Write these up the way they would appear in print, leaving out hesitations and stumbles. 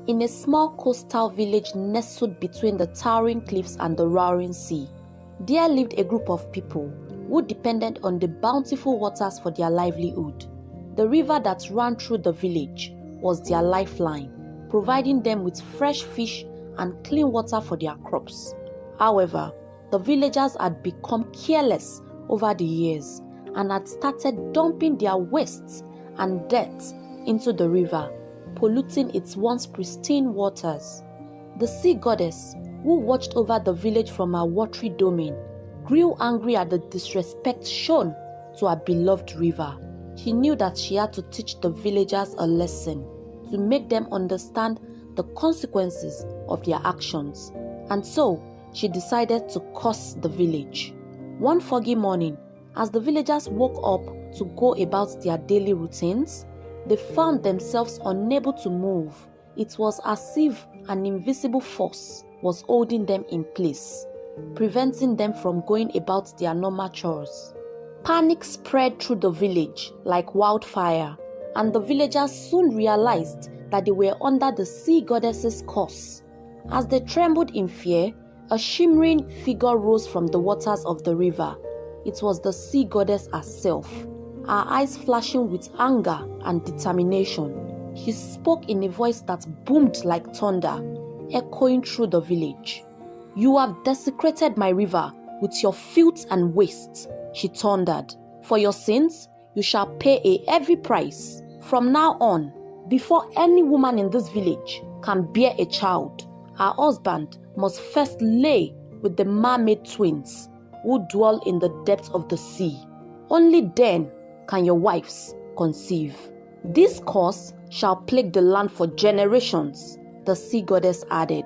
In a small coastal village nestled between the towering cliffs and the roaring sea, there lived a group of people who depended on the bountiful waters for their livelihood. The river that ran through the village was their lifeline, providing them with fresh fish and clean water for their crops. However, the villagers had become careless over the years and had started dumping their wastes and dirt into the river, polluting its once pristine waters. The sea goddess, who watched over the village from her watery domain, grew angry at the disrespect shown to her beloved river. She knew that she had to teach the villagers a lesson to make them understand the consequences of their actions, and so she decided to curse the village. One foggy morning, as the villagers woke up to go about their daily routines, they found themselves unable to move. It was as if an invisible force was holding them in place, preventing them from going about their normal chores. Panic spread through the village like wildfire, and the villagers soon realized that they were under the sea goddess's curse. As they trembled in fear, a shimmering figure rose from the waters of the river. It was the sea goddess herself, her eyes flashing with anger and determination. She spoke in a voice that boomed like thunder, echoing through the village. "You have desecrated my river with your filth and waste," she thundered. "For your sins, you shall pay a heavy price. From now on, before any woman in this village can bear a child, her husband must first lay with the mermaid twins who dwell in the depths of the sea. Only then can your wives conceive. This curse shall plague the land for generations," the sea goddess added.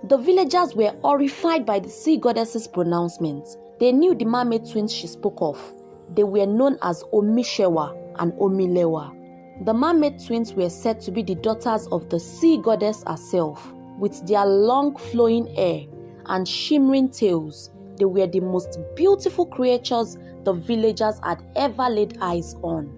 The villagers were horrified by the sea goddess's pronouncements. They knew the mermaid twins she spoke of. They were known as Omishewa and Omilewa. The mermaid twins were said to be the daughters of the sea goddess herself. With their long flowing hair and shimmering tails, they were the most beautiful creatures the villagers had ever laid eyes on.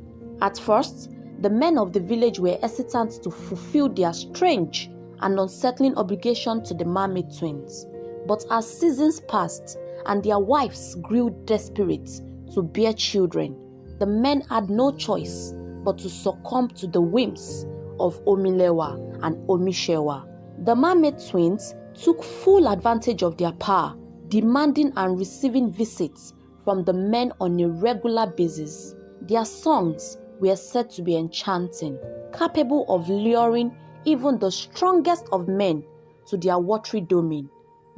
At first, the men of the village were hesitant to fulfill their strange and unsettling obligation to the mermaid twins. But as seasons passed and their wives grew desperate to bear children, the men had no choice but to succumb to the whims of Omilewa and Omishewa. The mermaid twins took full advantage of their power, demanding and receiving visits from the men on a regular basis. Their songs were said to be enchanting, capable of luring even the strongest of men to their watery domain.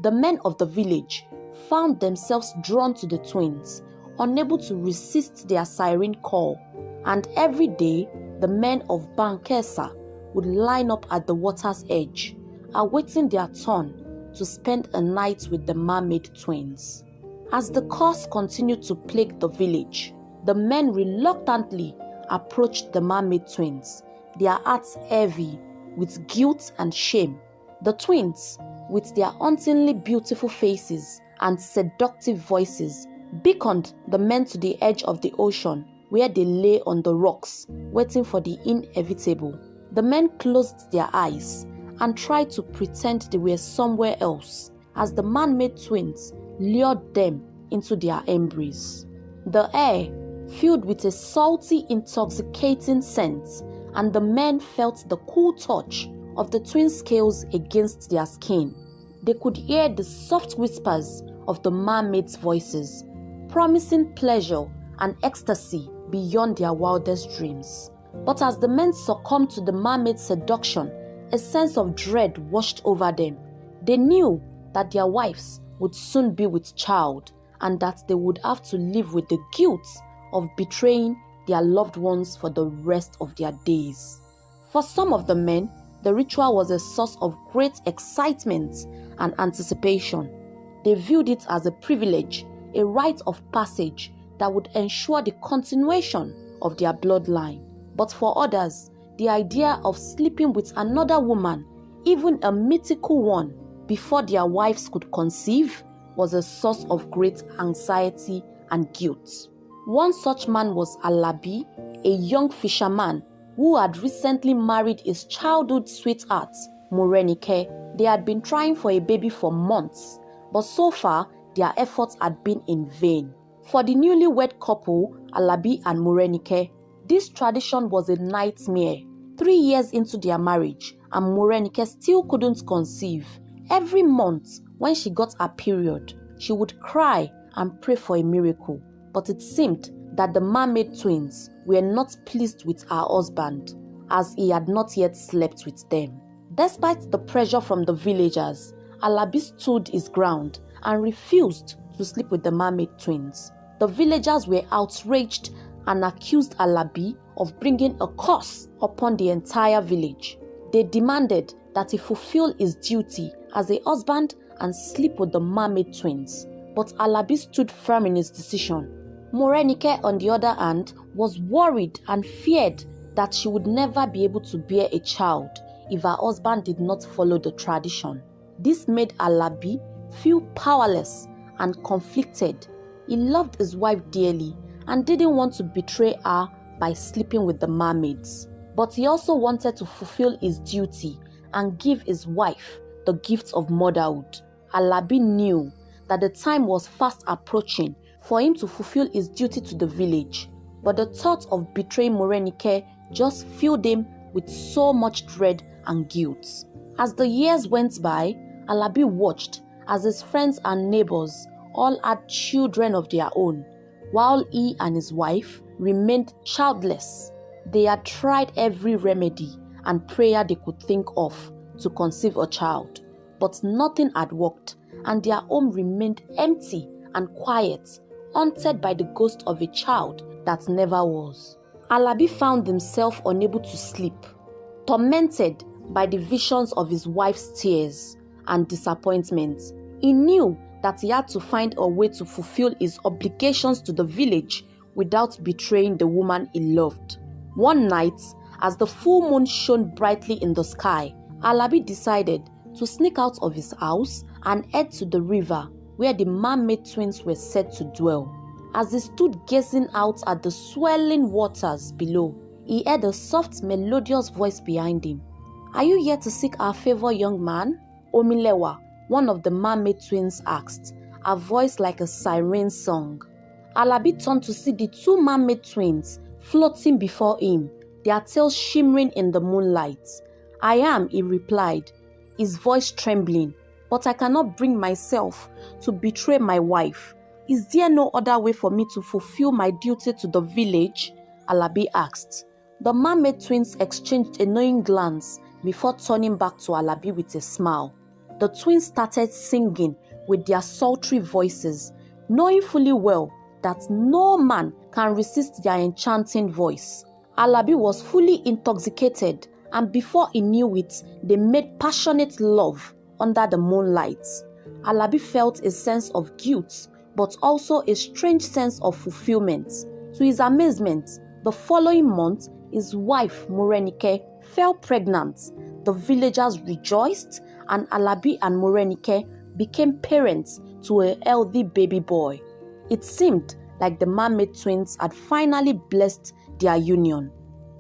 The men of the village found themselves drawn to the twins, unable to resist their siren call, and every day the men of Bankesa would line up at the water's edge, awaiting their turn to spend a night with the mermaid twins. As the curse continued to plague the village, the men reluctantly approached the mermaid twins, their hearts heavy with guilt and shame. The twins, with their hauntingly beautiful faces and seductive voices, beckoned the men to the edge of the ocean, where they lay on the rocks, waiting for the inevitable. The men closed their eyes and tried to pretend they were somewhere else as the mermaid twins lured them into their embrace. The air filled with a salty, intoxicating scent, and the men felt the cool touch of the twin scales against their skin. They could hear the soft whispers of the mermaids' voices, promising pleasure and ecstasy beyond their wildest dreams. But as the men succumbed to the mermaid's seduction, a sense of dread washed over them. They knew that their wives would soon be with child, and that they would have to live with the guilt of betraying their loved ones for the rest of their days. For some of the men, the ritual was a source of great excitement and anticipation. They viewed it as a privilege, a rite of passage that would ensure the continuation of their bloodline. But for others, the idea of sleeping with another woman, even a mythical one, before their wives could conceive, was a source of great anxiety and guilt. One such man was Alabi, a young fisherman who had recently married his childhood sweetheart Morenike, they had been trying for a baby for months, but so far their efforts had been in vain. For the newlywed couple, Alabi and Morenike, this tradition was a nightmare. 3 years into their marriage, and Morenike still couldn't conceive. Every month, when she got her period, she would cry and pray for a miracle. But it seemed that the Mermaid twins were not pleased with her husband, as he had not yet slept with them. Despite the pressure from the villagers, Alabi stood his ground and refused to sleep with the Mermaid twins. The villagers were outraged and accused Alabi of bringing a curse upon the entire village. They demanded that he fulfill his duty as a husband and sleep with the Mermaid twins, but Alabi stood firm in his decision. Morenike, on the other hand, was worried and feared that she would never be able to bear a child if her husband did not follow the tradition. This made Alabi feel powerless and conflicted. He loved his wife dearly and didn't want to betray her by sleeping with the mermaids. But he also wanted to fulfill his duty and give his wife the gift of motherhood. Alabi knew that the time was fast approaching for him to fulfill his duty to the village, but the thought of betraying Morenike just filled him with so much dread and guilt. As the years went by, Alabi watched as his friends and neighbors all had children of their own, while he and his wife remained childless. They had tried every remedy and prayer they could think of to conceive a child, but nothing had worked, and their home remained empty and quiet, haunted by the ghost of a child that never was. Alabi found himself unable to sleep, tormented by the visions of his wife's tears and disappointment. He knew that he had to find a way to fulfill his obligations to the village without betraying the woman he loved. One night, as the full moon shone brightly in the sky, Alabi decided to sneak out of his house and head to the river where the Mermaid twins were said to dwell. As he stood gazing out at the swirling waters below, he heard a soft, melodious voice behind him. "Are you here to seek our favor, young man?" Omilewa, one of the Mermaid twins, asked, a voice like a siren song. Alabi turned to see the two Mermaid twins floating before him, their tails shimmering in the moonlight. "I am," he replied, his voice trembling, "but I cannot bring myself to betray my wife. Is there no other way for me to fulfill my duty to the village?" Alabi asked. The Mermaid twins exchanged a knowing glance before turning back to Alabi with a smile. The twins started singing with their sultry voices, knowing fully well that no man can resist their enchanting voice. Alabi was fully intoxicated, and before he knew it, they made passionate love under the moonlight. Alabi felt a sense of guilt, but also a strange sense of fulfillment. To his amazement, the following month, his wife, Morenike, fell pregnant. The villagers rejoiced, and Alabi and Morenike became parents to a healthy baby boy. It seemed like the Mermaid twins had finally blessed their union.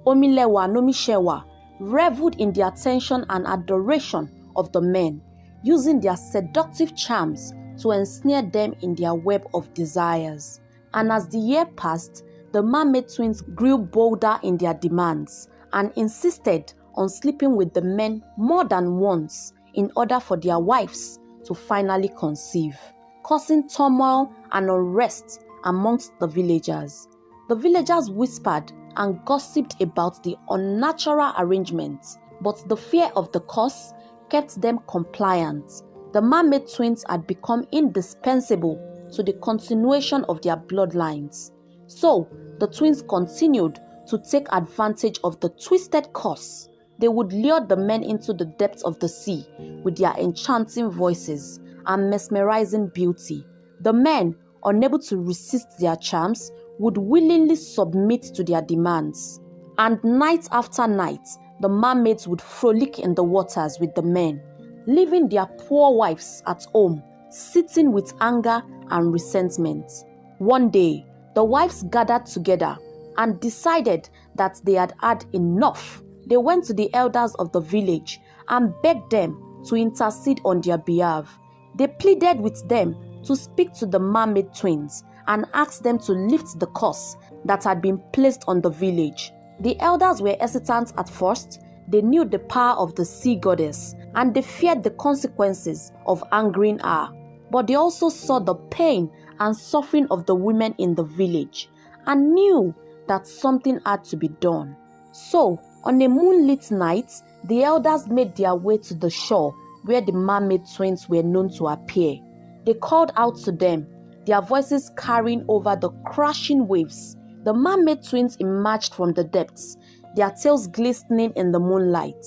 Omilewa and Omishewa reveled in the attention and adoration of the men, using their seductive charms to ensnare them in their web of desires. And as the year passed, the Mermaid twins grew bolder in their demands and insisted on sleeping with the men more than once in order for their wives to finally conceive, causing turmoil and unrest amongst the villagers. The villagers whispered and gossiped about the unnatural arrangements, but the fear of the curse kept them compliant. The Mermaid twins had become indispensable to the continuation of their bloodlines. So, the twins continued to take advantage of the twisted curse. They would lure the men into the depths of the sea with their enchanting voices and mesmerizing beauty. The men, unable to resist their charms, would willingly submit to their demands. And night after night, the mermaids would frolic in the waters with the men, leaving their poor wives at home, sitting with anger and resentment. One day, the wives gathered together and decided that they had had enough. They went to the elders of the village and begged them to intercede on their behalf. They pleaded with them to speak to the Mermaid twins and asked them to lift the curse that had been placed on the village. The elders were hesitant at first. They knew the power of the sea goddess and they feared the consequences of angering her. But they also saw the pain and suffering of the women in the village and knew that something had to be done. So, on a moonlit night, the elders made their way to the shore where the Mermaid twins were known to appear. They called out to them, their voices carrying over the crashing waves. The Mermaid twins emerged from the depths, their tails glistening in the moonlight.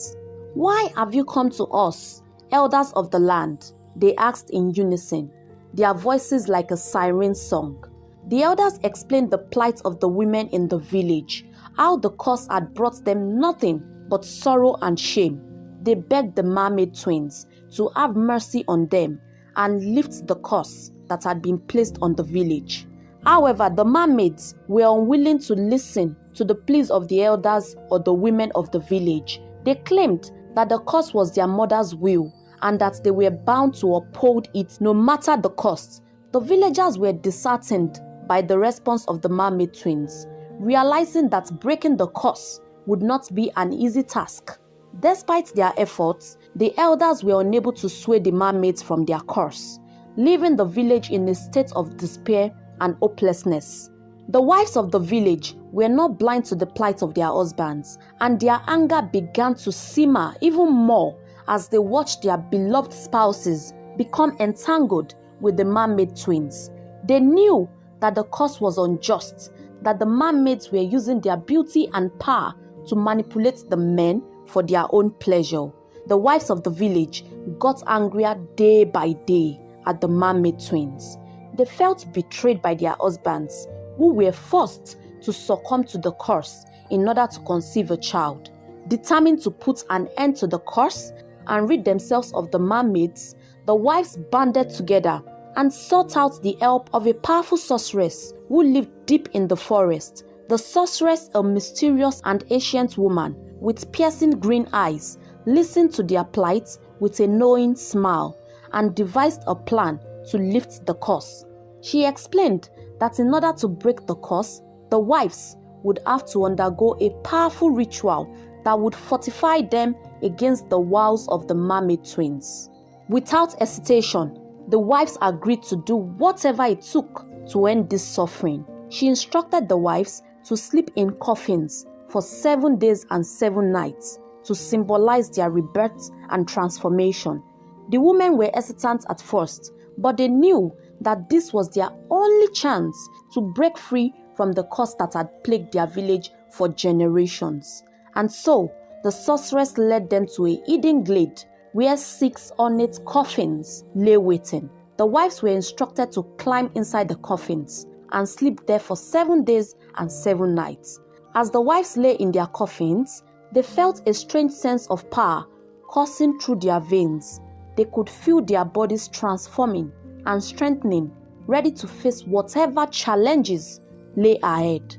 "Why have you come to us, elders of the land?" they asked in unison, their voices like a siren song. The elders explained the plight of the women in the village, how the curse had brought them nothing but sorrow and shame. They begged the Mermaid twins to have mercy on them and lift the curse that had been placed on the village. However, the mermaids were unwilling to listen to the pleas of the elders or the women of the village. They claimed that the curse was their mother's will and that they were bound to uphold it no matter the cost. The villagers were disheartened by the response of the Mermaid twins, realizing that breaking the curse would not be an easy task. Despite their efforts, the elders were unable to sway the mermaids from their curse, leaving the village in a state of despair and hopelessness. The wives of the village were not blind to the plight of their husbands, and their anger began to simmer even more as they watched their beloved spouses become entangled with the Mermaid twins. They knew that the curse was unjust, that the mermaids were using their beauty and power to manipulate the men for their own pleasure. The wives of the village got angrier day by day at the Mermaid twins. They felt betrayed by their husbands, who were forced to succumb to the curse in order to conceive a child. Determined to put an end to the curse and rid themselves of the mermaids, the wives banded together and sought out the help of a powerful sorceress who lived deep in the forest. The sorceress, a mysterious and ancient woman with piercing green eyes, listened to their plight with a knowing smile and devised a plan to lift the curse. She explained that in order to break the curse, the wives would have to undergo a powerful ritual that would fortify them against the wiles of the Mermaid twins. Without hesitation, the wives agreed to do whatever it took to end this suffering. She instructed the wives to sleep in coffins for 7 days and 7 nights to symbolize their rebirth and transformation. The women were hesitant at first, but they knew that this was their only chance to break free from the curse that had plagued their village for generations. And so, the sorceress led them to a hidden glade where 6 ornate coffins lay waiting. The wives were instructed to climb inside the coffins and sleep there for 7 days and 7 nights. As the wives lay in their coffins, they felt a strange sense of power coursing through their veins. They could feel their bodies transforming and strengthening, ready to face whatever challenges lay ahead.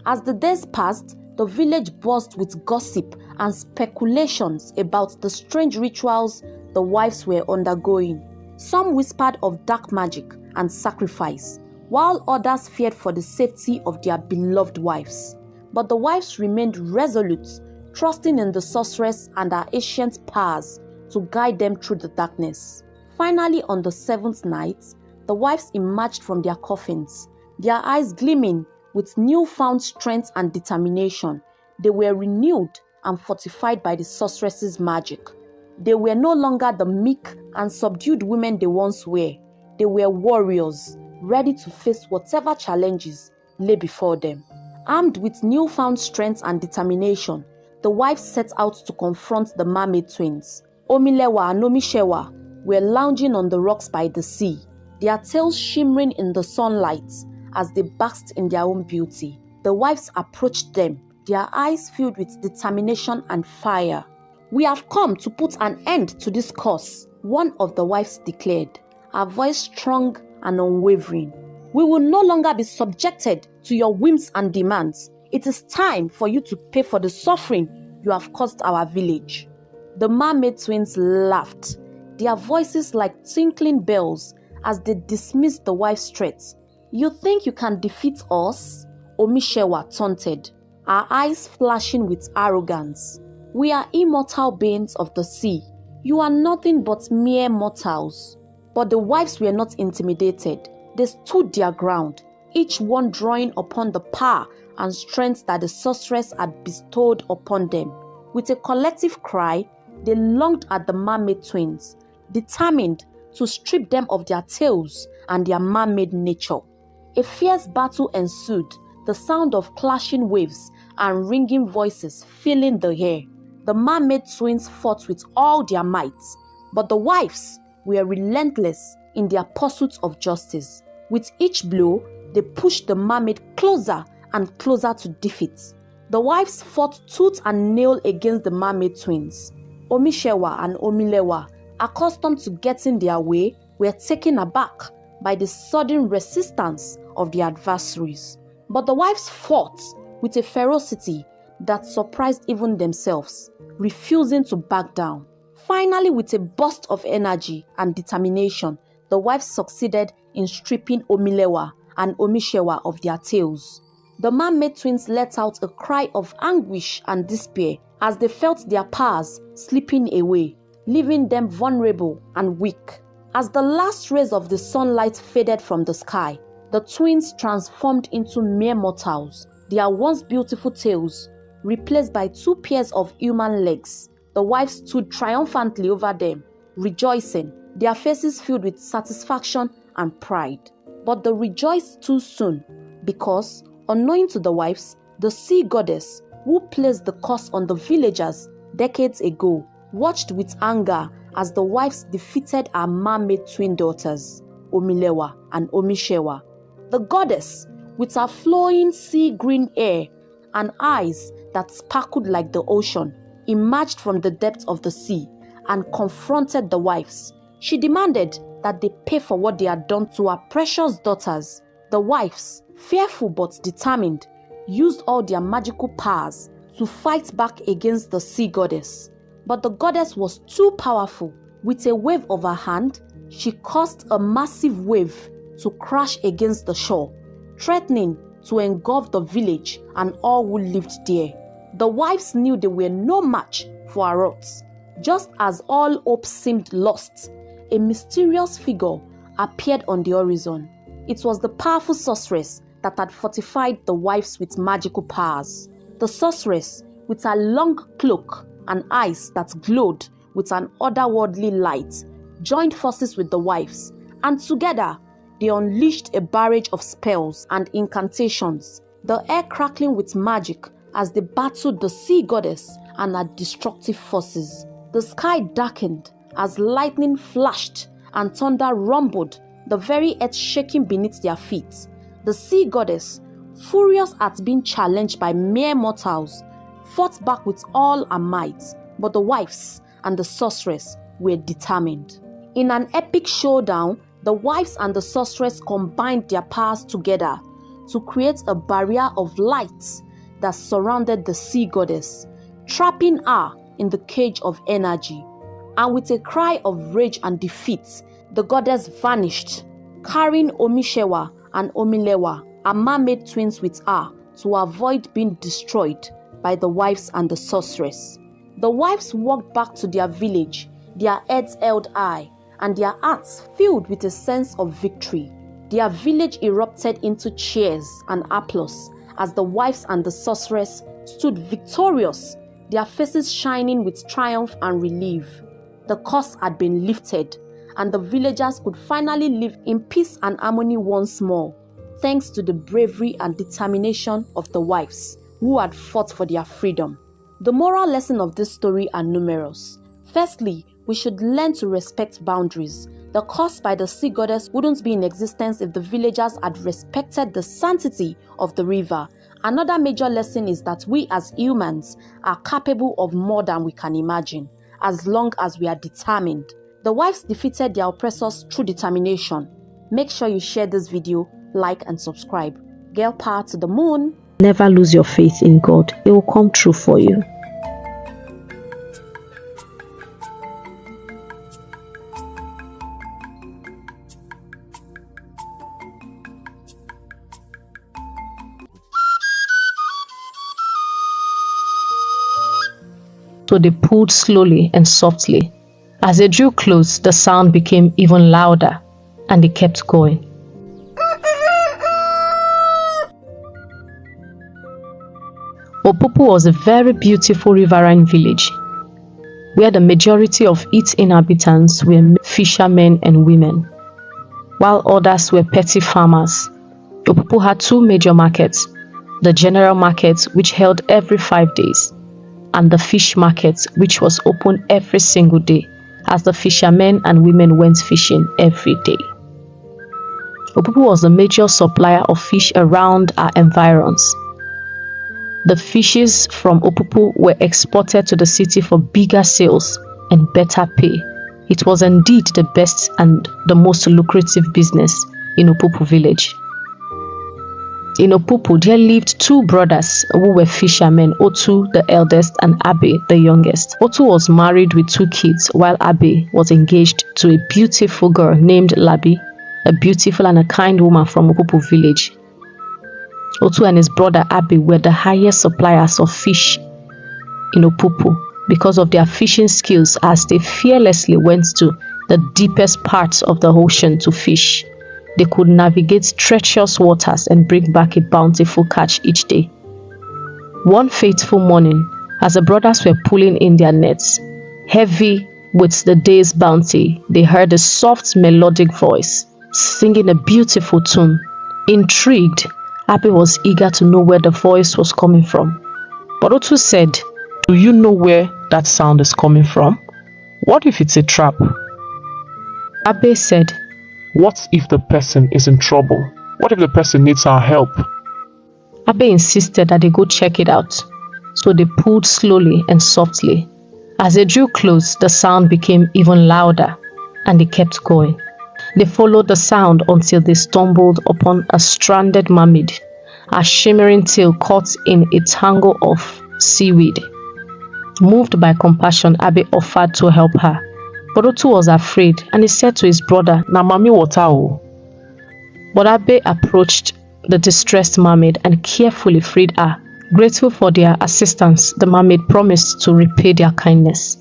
As the days passed, the village buzzed with gossip and speculations about the strange rituals the wives were undergoing. Some whispered of dark magic and sacrifice, while others feared for the safety of their beloved wives. But the wives remained resolute, trusting in the sorceress and her ancient powers to guide them through the darkness. Finally, on the 7th night, the wives emerged from their coffins, their eyes gleaming with newfound strength and determination. They were renewed and fortified by the sorceress's magic. They were no longer the meek and subdued women they once were. They were warriors, ready to face whatever challenges lay before them. Armed with newfound strength and determination, the wives set out to confront the Mermaid twins. Omilewa and Omishewa were lounging on the rocks by the sea, their tails shimmering in the sunlight as they basked in their own beauty. The wives approached them, their eyes filled with determination and fire. "We have come to put an end to this curse," one of the wives declared, her voice strong and unwavering. "We will no longer be subjected to your whims and demands. It is time for you to pay for the suffering you have caused our village." The mermaid twins laughed, their voices like tinkling bells as they dismissed the wife's threats. "You think you can defeat us?" Omishewa taunted, her eyes flashing with arrogance. "We are immortal beings of the sea. You are nothing but mere mortals." But the wives were not intimidated. They stood their ground, each one drawing upon the power and strength that the sorceress had bestowed upon them. With a collective cry, they lunged at the mermaid twins, determined to strip them of their tails and their mermaid nature. A fierce battle ensued, the sound of clashing waves and ringing voices filling the air. The mermaid twins fought with all their might, but the wives were relentless in their pursuit of justice. With each blow, they pushed the mermaid closer and closer to defeat. The wives fought tooth and nail against the mermaid twins. Omishewa and Omilewa, accustomed to getting their way, were taken aback by the sudden resistance of the adversaries. But the wives fought with a ferocity that surprised even themselves, refusing to back down. Finally, with a burst of energy and determination, the wives succeeded in stripping Omilewa and Omishewa of their tails. The mermaid twins let out a cry of anguish and despair as they felt their powers slipping away, leaving them vulnerable and weak. As the last rays of the sunlight faded from the sky, the twins transformed into mere mortals, their once beautiful tails replaced by 2 pairs of human legs. The wives stood triumphantly over them, rejoicing, their faces filled with satisfaction and pride. But they rejoiced too soon, because, unknowing to the wives, the sea goddess, who placed the curse on the villagers decades ago, watched with anger as the wives defeated her mermaid twin daughters, Omilewa and Omishewa. The goddess, with her flowing sea green hair and eyes that sparkled like the ocean, emerged from the depths of the sea and confronted the wives. She demanded that they pay for what they had done to her precious daughters. The wives, fearful but determined, used all their magical powers to fight back against the sea goddess. But the goddess was too powerful. With a wave of her hand, she caused a massive wave to crash against the shore, threatening to engulf the village and all who lived there. The wives knew they were no match for her wrath. Just as all hope seemed lost, a mysterious figure appeared on the horizon. It was the powerful sorceress that had fortified the wives with magical powers. The sorceress, with her long cloak and eyes that glowed with an otherworldly light, joined forces with the wives, and together they unleashed a barrage of spells and incantations, the air crackling with magic as they battled the sea goddess and her destructive forces. The sky darkened as lightning flashed and thunder rumbled, the very earth shaking beneath their feet. The sea goddess, furious at being challenged by mere mortals, fought back with all her might, but the wives and the sorceress were determined. In an epic showdown, the wives and the sorceress combined their powers together to create a barrier of light that surrounded the sea goddess, trapping her in the cage of energy. And with a cry of rage and defeat, the goddess vanished, carrying Omishewa and Omilewa, her mermaid twins, with her to avoid being destroyed by the wives and the sorceress. The wives walked back to their village, their heads held high, and their hearts filled with a sense of victory. Their village erupted into cheers and applause as the wives and the sorceress stood victorious, their faces shining with triumph and relief. The curse had been lifted, and the villagers could finally live in peace and harmony once more, thanks to the bravery and determination of the wives who had fought for their freedom. The moral lesson of this story are numerous. Firstly, we should learn to respect boundaries. The curse by the sea goddess wouldn't be in existence if the villagers had respected the sanctity of the river. Another major lesson is that we as humans are capable of more than we can imagine, as long as we are determined. The wives defeated their oppressors through determination. Make sure you share this video, like and subscribe. Girl power to the moon. Never lose your faith in God. It will come true for you. So they pulled slowly and softly. As they drew close, the sound became even louder, and they kept going. Opupu was a very beautiful riverine village, where the majority of its inhabitants were fishermen and women, while others were petty farmers. Opupu had two major markets: the general market, which held every 5 days, and the fish market, which was open every single day, as the fishermen and women went fishing every day. Opupu was the major supplier of fish around our environs. The fishes from Opupu were exported to the city for bigger sales and better pay. It was indeed the best and the most lucrative business in Opupu village. In Opupu, there lived two brothers who were fishermen, Otu the eldest and Abe the youngest. Otu was married with 2 kids, while Abe was engaged to a beautiful girl named Labi, a beautiful and a kind woman from Opupu village. Otu and his brother Abe were the highest suppliers of fish in Opupu because of their fishing skills, as they fearlessly went to the deepest parts of the ocean to fish. They could navigate treacherous waters and bring back a bountiful catch each day. One fateful morning, as the brothers were pulling in their nets, heavy with the day's bounty, they heard a soft melodic voice singing a beautiful tune. Intrigued, Abe was eager to know where the voice was coming from. But Otu said, "Do you know where that sound is coming from? What if it's a trap?" Abe said, "What if the person is in trouble? What if the person needs our help?" Abe insisted that they go check it out. So they pulled slowly and softly. As they drew close, the sound became even louder, and they kept going. They followed the sound until they stumbled upon a stranded mermaid, her shimmering tail caught in a tangle of seaweed. Moved by compassion, Abe offered to help her, but Otu was afraid, and he said to his brother, "Na mami water o." But Abe approached the distressed mermaid and carefully freed her. Grateful for their assistance, the mermaid promised to repay their kindness.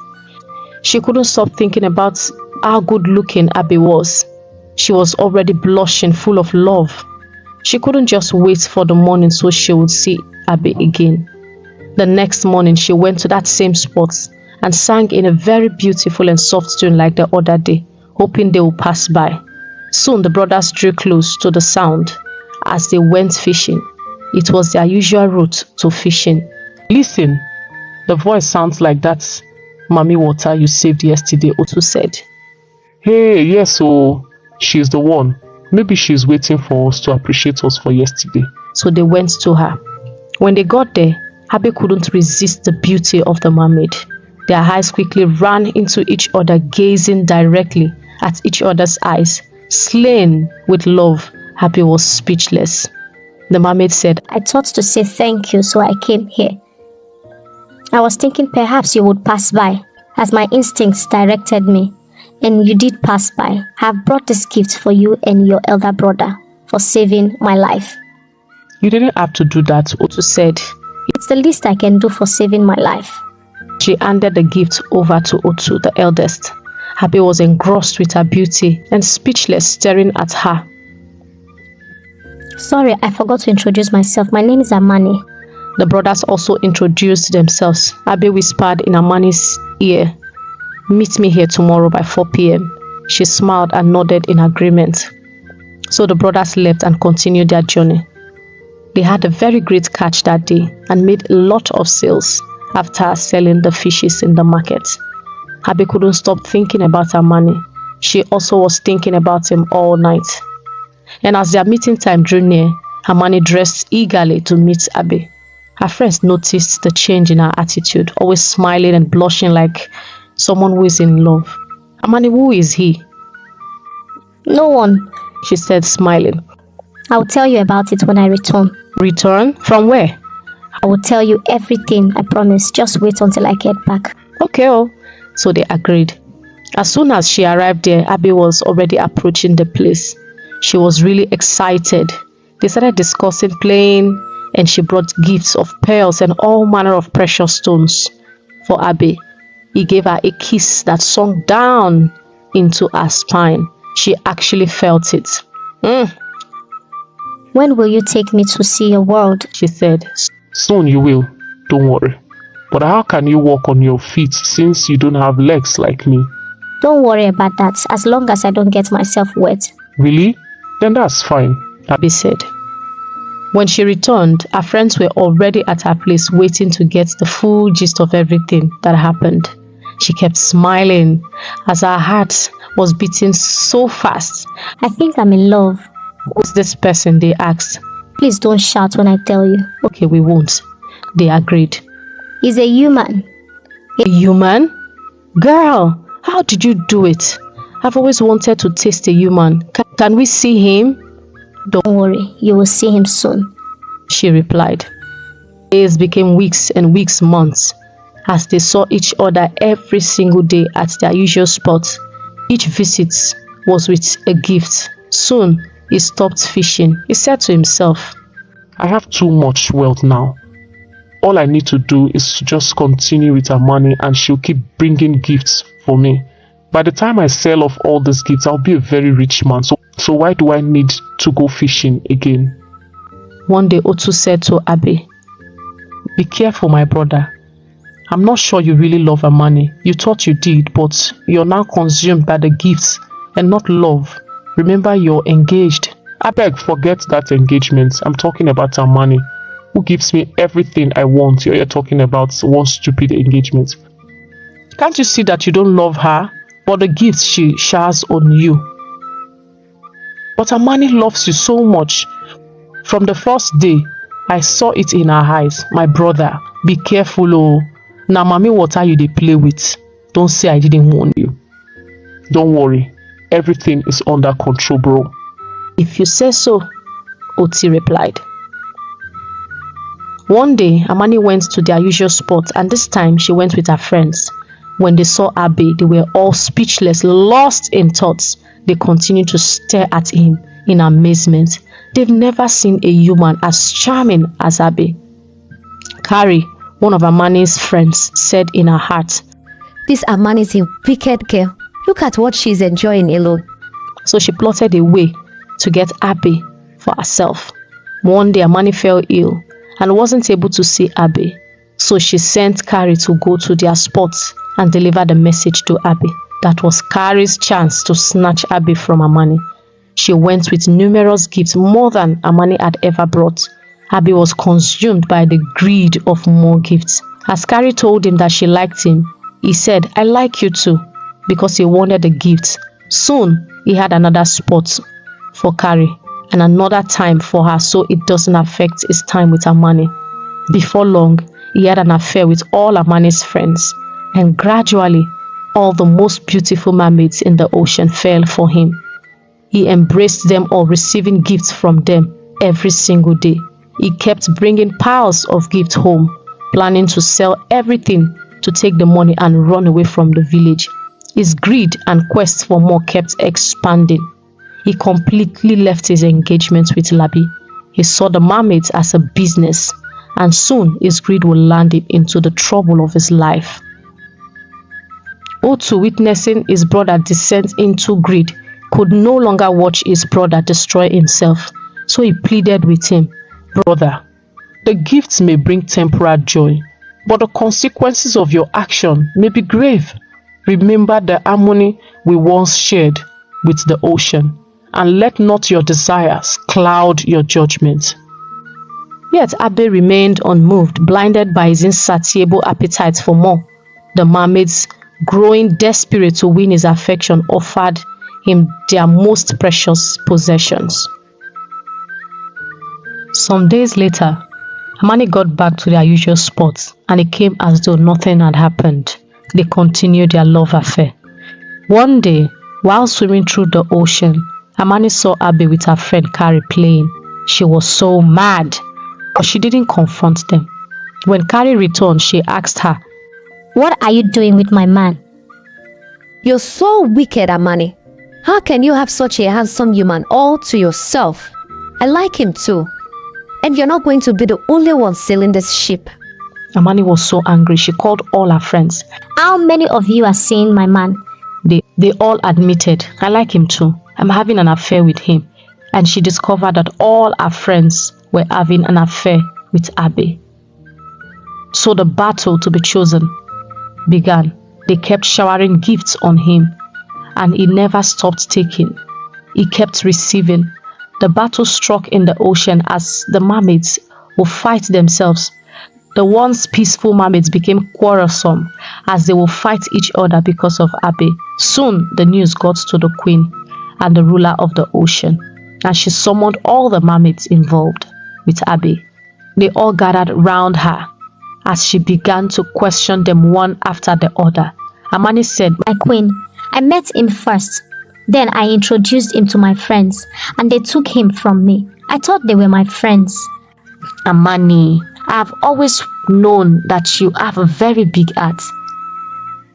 She couldn't stop thinking about how good-looking Abe was. She was already blushing, full of love. She couldn't just wait for the morning so she would see Abe again. The next morning, she went to that same spot and sang in a very beautiful and soft tune like the other day, hoping they would pass by. Soon the brothers drew close to the sound as they went fishing. It was their usual route to fishing. "Listen, the voice sounds like that mami water you saved yesterday," Otu said. "Hey, yes, oh, she's the one. Maybe she's waiting for us to appreciate us for yesterday." So they went to her. When they got there, Abe couldn't resist the beauty of the mermaid. Their eyes quickly ran into each other, gazing directly at each other's eyes. Slain with love, Abe was speechless. The mermaid said, "I thought to say thank you, so I came here. I was thinking perhaps you would pass by, as my instincts directed me, and you did pass by. I have brought this gift for you and your elder brother for saving my life." "You didn't have to do that," Otu said. "It's the least I can do for saving my life." She handed the gift over to Otu, the eldest. Abe was engrossed with her beauty and speechless, staring at her. "Sorry, I forgot to introduce myself. My name is Amani." The brothers also introduced themselves. Abe whispered in Amani's ear, "Meet me here tomorrow by 4 p.m. She smiled and nodded in agreement. So the brothers left and continued their journey. They had a very great catch that day and made a lot of sales after selling the fishes in the market. Abe couldn't stop thinking about Amani. She also was thinking about him all night. And as their meeting time drew near, Amani dressed eagerly to meet Abe. Her friends noticed the change in her attitude, always smiling and blushing like someone who is in love. "Amani, who is he?" "No one," she said, smiling. "I'll tell you about it when I return." "Return? From where?" "I will tell you everything, I promise. Just wait until I get back." "Okay, oh." So they agreed. As soon as she arrived there, Abe was already approaching the place. She was really excited. They started discussing playing, and she brought gifts of pearls and all manner of precious stones for Abe. He gave her a kiss that sunk down into her spine. She actually felt it. When will you take me to see your world? She said. Soon you will, don't worry. But how can you walk on your feet since you don't have legs like me? Don't worry about that, as long as I don't get myself wet. Really? Then that's fine, Abe said. When she returned, her friends were already at her place waiting to get the full gist of everything that happened. She kept smiling as her heart was beating so fast. I think I'm in love. Who's this person? They asked. Please don't shout when I tell you. Okay, we won't. They agreed. He's a human. A human? Girl, how did you do it? I've always wanted to taste a human. Can we see him? Don't worry, you will see him soon, she replied. Days became weeks and weeks months as they saw each other every single day at their usual spot. Each visit was with a gift. Soon, he stopped fishing. He said to himself, I have too much wealth now. All I need to do is to just continue with her money and she'll keep bringing gifts for me. By the time I sell off all these gifts, I'll be a very rich man. So why do I need to go fishing again? One day Otu said to Abe, be careful, my brother. I'm not sure you really love her money. You thought you did, but you're now consumed by the gifts and not love. Remember, you're engaged. I beg, forget that engagement. I'm talking about her money. Who gives me everything I want? You're talking about one stupid engagement. Can't you see that you don't love her, but the gifts she showers on you? But her money loves you so much. From the first day, I saw it in her eyes. My brother, be careful, oh. Now, mommy, what are you they play with? Don't say I didn't warn you. Don't worry. Everything is under control, bro. If you say so, Oti replied. One day, Amani went to their usual spot, and this time she went with her friends. When they saw Abe, they were all speechless, lost in thoughts. They continued to stare at him in amazement. They've never seen a human as charming as Abe. Carrie, one of Amani's friends, said in her heart, This Amani is a wicked girl. Look at what she's enjoying alone. So she plotted a way to get Abe for herself. One day, Amani fell ill and wasn't able to see Abe. So she sent Carrie to go to their spot and deliver the message to Abe. That was Carrie's chance to snatch Abe from Amani. She went with numerous gifts, more than Amani had ever brought. Abe was consumed by the greed of more gifts. As Carrie told him that she liked him, he said, I like you too, because he wanted the gifts. Soon, he had another spot for Carrie and another time for her, so it doesn't affect his time with Amani. Before long, he had an affair with all Amani's friends, and gradually, all the most beautiful mermaids in the ocean fell for him. He embraced them all, receiving gifts from them every single day. He kept bringing piles of gifts home, planning to sell everything to take the money and run away from the village. His greed and quest for more kept expanding. He completely left his engagement with Labi. He saw the mermaids as a business, and soon his greed would land him into the trouble of his life. Otu, witnessing his brother descend into greed, could no longer watch his brother destroy himself. So he pleaded with him, Brother, the gifts may bring temporary joy, but the consequences of your action may be grave. Remember the harmony we once shared with the ocean, and let not your desires cloud your judgment. Yet Abe remained unmoved, blinded by his insatiable appetite for more. The mermaids, growing desperate to win his affection, offered him their most precious possessions. Some days later, Amani got back to their usual spots, and it came as though nothing had happened. They continued their love affair. One day, while swimming through the ocean, Amani saw Abe with her friend Carrie playing. She was so mad, but she didn't confront them. When Carrie returned, she asked her, What are you doing with my man? You're so wicked, Amani. How can you have such a handsome human all to yourself? I like him too. And you're not going to be the only one sailing this ship. Amani was so angry. She called all her friends. How many of you are seeing my man? They all admitted, I like him too. I'm having an affair with him. And she discovered that all her friends were having an affair with Abe. So the battle to be chosen began. They kept showering gifts on him, and he never stopped taking. He kept receiving. The battle struck in the ocean as the mermaids would fight themselves. The once peaceful mermaids became quarrelsome as they would fight each other because of Abe. Soon the news got to the queen and the ruler of the ocean, and she summoned all the mermaids involved with Abe. They all gathered round her as she began to question them one after the other. Amani said, My queen, I met him first. Then I introduced him to my friends, and they took him from me. I thought they were my friends. Amani, I have always known that you have a very big heart.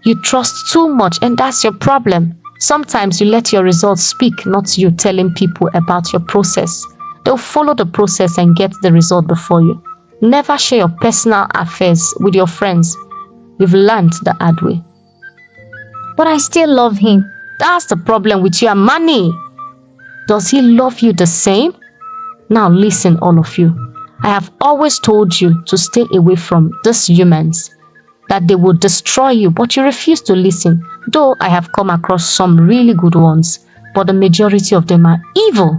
You trust too much, and that's your problem. Sometimes you let your results speak, not you telling people about your process. They'll follow the process and get the result before you. Never share your personal affairs with your friends. You've learned the hard way. But I still love him. That's the problem with you, Amani. Does he love you the same? Now listen, all of you. I have always told you to stay away from these humans, that they will destroy you, but you refuse to listen. Though I have come across some really good ones, but the majority of them are evil.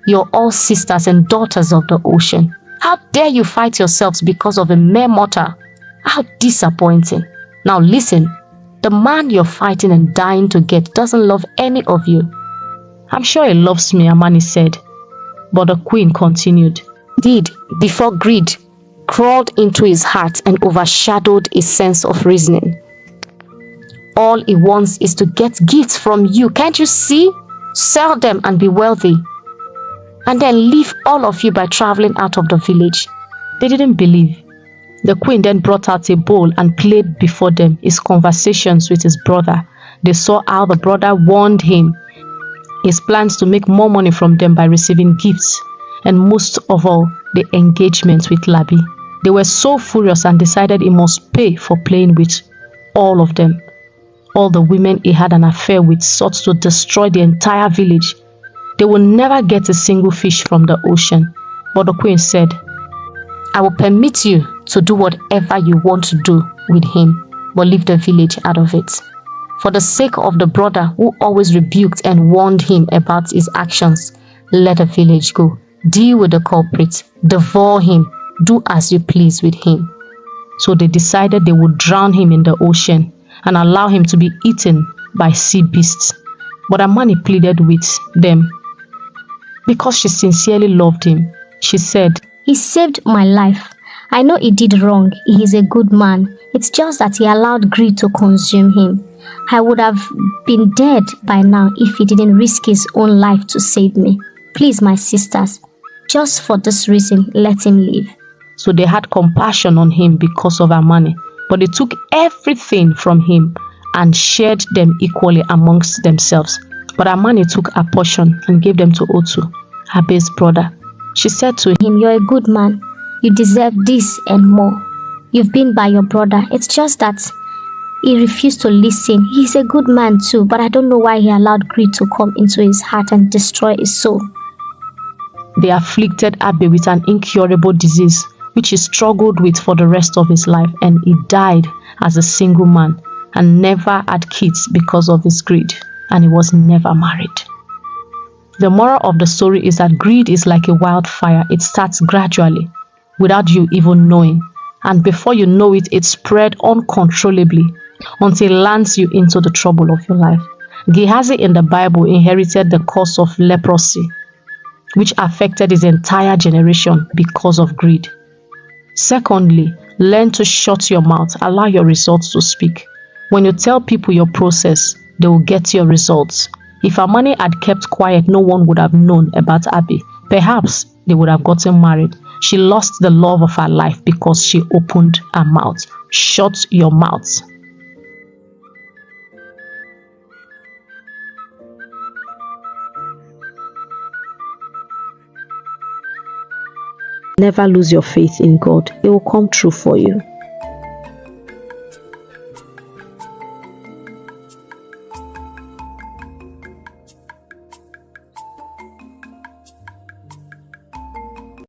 You're all sisters and daughters of the ocean. How dare you fight yourselves because of a mere mortal? How disappointing. Now listen, the man you're fighting and dying to get doesn't love any of you. I'm sure he loves me, Amani said. But the queen continued. Did before greed crawled into his heart and overshadowed his sense of reasoning. All he wants is to get gifts from you. Can't you see? Sell them and be wealthy. And then leave all of you by traveling out of the village. They didn't believe. The queen then brought out a bowl and played before them his conversations with his brother. They saw how the brother warned him his plans to make more money from them by receiving gifts, and most of all, the engagement with Labi. They were so furious and decided he must pay for playing with all of them. All the women he had an affair with sought to destroy the entire village. They will never get a single fish from the ocean. But the queen said, I will permit you to do whatever you want to do with him, but leave the village out of it. For the sake of the brother who always rebuked and warned him about his actions, let the village go. Deal with the culprit, devour him, do as you please with him. So they decided they would drown him in the ocean and allow him to be eaten by sea beasts. But Amani pleaded with them because she sincerely loved him. She said, He saved my life. I know he did wrong. He is a good man. It's just that he allowed greed to consume him. I would have been dead by now if he didn't risk his own life to save me. Please, my sisters, just for this reason, let him live. So they had compassion on him because of Amani, but they took everything from him and shared them equally amongst themselves. But Amani took a portion and gave them to Otu, Abe's brother. She said to him, You're a good man. You deserve this and more. You've been by your brother. It's just that he refused to listen. He's a good man too, but I don't know why he allowed greed to come into his heart and destroy his soul. They afflicted Abe with an incurable disease, which he struggled with for the rest of his life, and he died as a single man and never had kids because of his greed, and he was never married. The moral of the story is that greed is like a wildfire. It starts gradually, without you even knowing, and before you know it, it spread uncontrollably until it lands you into the trouble of your life. Gehazi in the Bible inherited the curse of leprosy, which affected his entire generation because of greed. Secondly, learn to shut your mouth. Allow your results to speak. When you tell people your process, they will get your results. If Amani had kept quiet, no one would have known about Abby. Perhaps they would have gotten married. She lost the love of her life because she opened her mouth. Shut your mouth. Never lose your faith in God. It will come true for you.